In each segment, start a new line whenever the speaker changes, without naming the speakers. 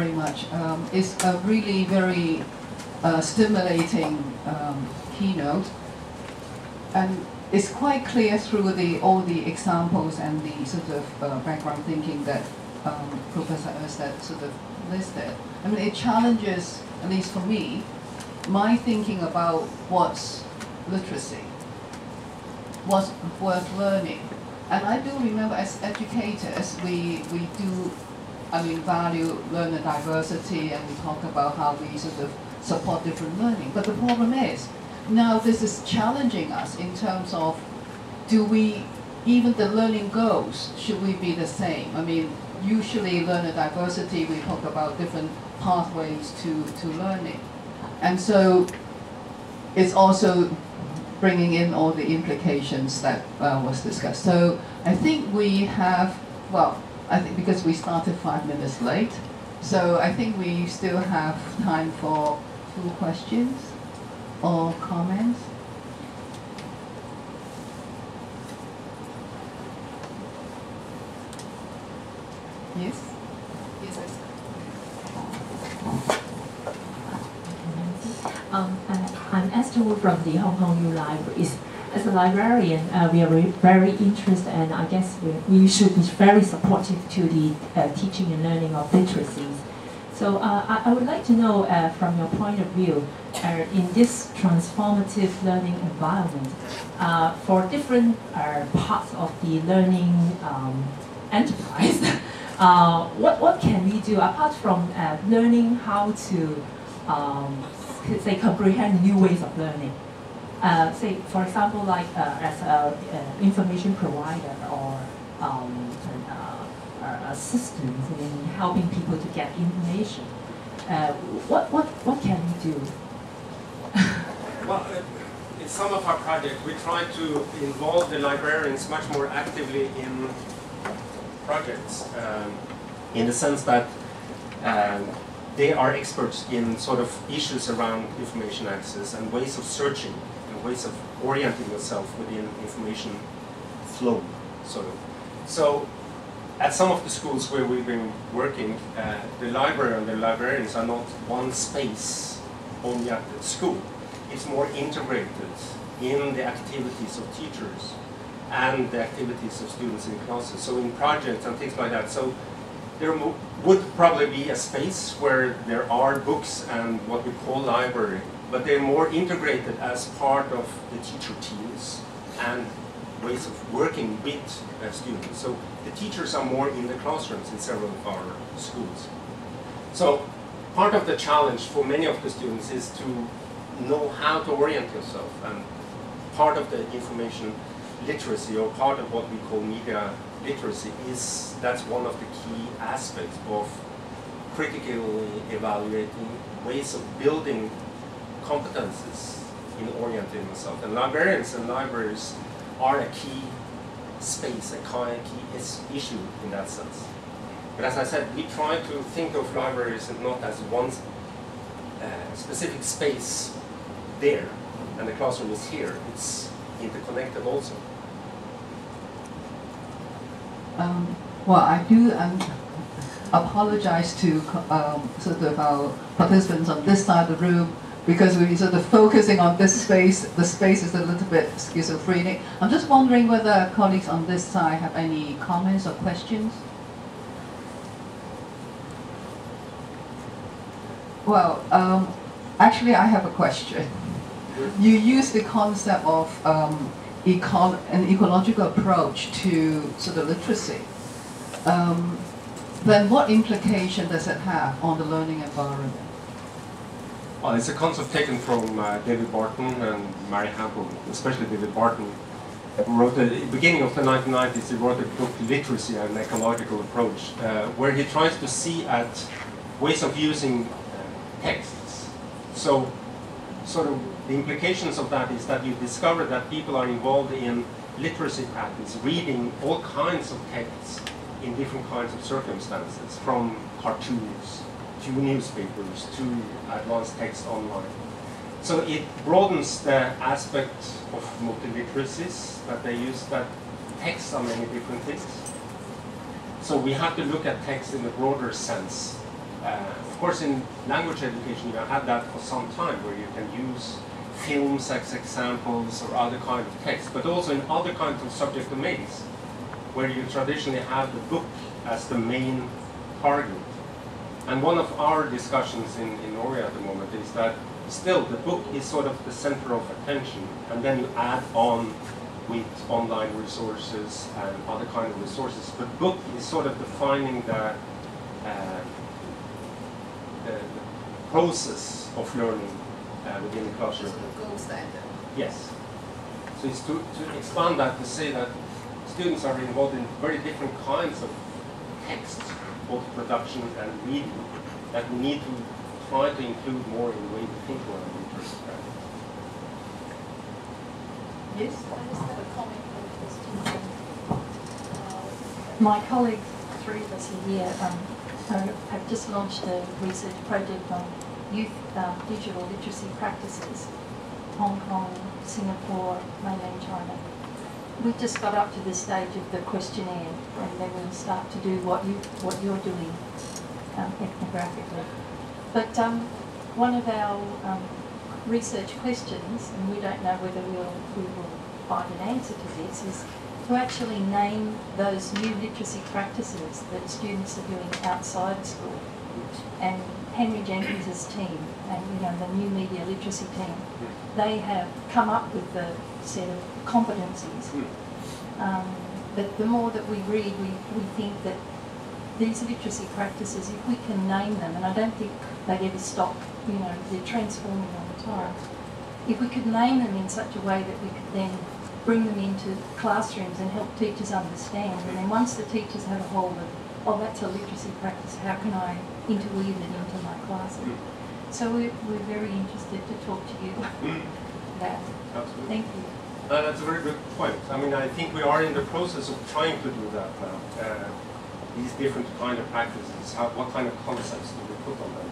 very much. It's a really very stimulating keynote, and it's quite clear through all the examples and the sort of background thinking that Professor Erstad sort of listed. I mean, it challenges, at least for me, my thinking about what's literacy, what's worth learning. And I do remember as educators, we do, I mean, value learner diversity, and we talk about how we sort of support different learning. But the problem is, now this is challenging us in terms of, do we, even the learning goals, should we be the same? I mean, usually learner diversity, we talk about different pathways to learning. And so it's also bringing in all the implications that was discussed. So I think we have, well, I think because we started 5 minutes late, so I think we still have time for 2 questions or comments. Yes? Yes, I see.
I'm Erstad from the Hong Kong U Library. As a librarian, we are very interested, and I guess we should be very supportive to the teaching and learning of literacies. So I would like to know, from your point of view, in this transformative learning environment, for different parts of the learning enterprise, what can we do apart from learning how to say comprehend new ways of learning? Say, for example, like as an information provider or assistance in helping people to get information. What can we do?
Well, in some of our projects, we try to involve the librarians much more actively in projects, in the sense that they are experts in sort of issues around information access and ways of searching and ways of orienting yourself within information flow, sort of. So at some of the schools where we've been working, the library and the librarians are not one space only at the school. It's more integrated in the activities of teachers and the activities of students in classes. So in projects and things like that. So there would probably be a space where there are books and what we call library, but they're more integrated as part of the teacher teams and ways of working with students. So the teachers are more in the classrooms in several of our schools. So part of the challenge for many of the students is to know how to orient yourself, and part of the information literacy, or part of what we call media literacy, is that's one of the key aspects of critically evaluating ways of building competences in orienting yourself. And librarians and libraries are a key space, a key issue in that sense. But as I said, we try to think of libraries not as one specific space there, and the classroom is here. It's interconnected also.
Well, I do apologize to sort of our participants on this side of the room, because we're sort of focusing on this space. The space is a little bit schizophrenic. I'm just wondering whether colleagues on this side have any comments or questions? Well, actually I have a question. You use the concept of an ecological approach to sort of literacy. Then what implication does it have on the learning environment?
Well, it's a concept taken from David Barton and Mary Hampel, especially David Barton, who wrote at the beginning of the 1990s, he wrote a book, Literacy and Ecological Approach, where he tries to see at ways of using texts. So, sort of the implications of that is that you discover that people are involved in literacy practice, reading all kinds of texts in different kinds of circumstances, from cartoons to newspapers to advanced text online. So it broadens the aspect of multiliteracies that they use, that texts are many different things. So we have to look at text in a broader sense Of course, in language education, you have that for some time, where you can use films as examples or other kind of text, but also in other kinds of subject domains, where you traditionally have the book as the main target. And one of our discussions in Norway at the moment is that still the book is sort of the center of attention, and then you add on with online resources and other kind of resources. But book is sort of defining the process of learning within the classroom.
The gold standard.
Yes. So it's to expand that, to say that students are involved in very different kinds of text, both production and reading, that we need to try to include more in the way we think about literacy practice.
Yes?
I just have a comment on this. My colleagues, three of us here, have just launched a research project on youth digital literacy practices, Hong Kong, Singapore, mainland China. We've just got up to the stage of the questionnaire, and then we'll start to do what you're doing ethnographically. But one of our research questions, and we don't know whether we will find an answer to this, is to actually name those new literacy practices that students are doing outside school. And Henry Jenkins's team, and the new media literacy team, they have come up with a set of competencies. But the more that we read, we think that these literacy practices, if we can name them, and I don't think they ever stop, they're transforming all the time. If we could name them in such a way that we could then bring them into classrooms and help teachers understand, and then once the teachers have a hold of, oh, that's a literacy practice, how can I interweave it into my classroom? So we're very interested to talk to you about that.
Absolutely.
Thank you.
That's a very good point. I mean, I think we are in the process of trying to do that now. These different kind of practices, what kind of concepts do we put on them?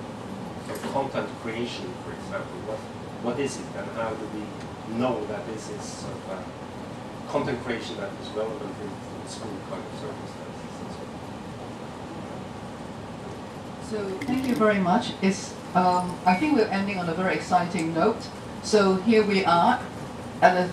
So content creation, for example, what is it, and how do we know that this is sort of content creation that is relevant in school kind of circumstances and so on.
So thank you very much. I think we're ending on a very exciting note. So here we are at a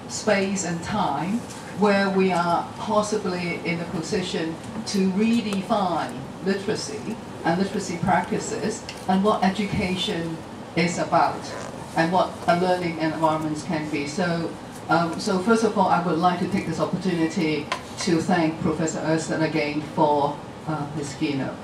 space and time where we are possibly in a position to redefine literacy and literacy practices and what education is about and what learning environments can be. So, so first of all, I would like to take this opportunity to thank Professor Erstad again for his keynote.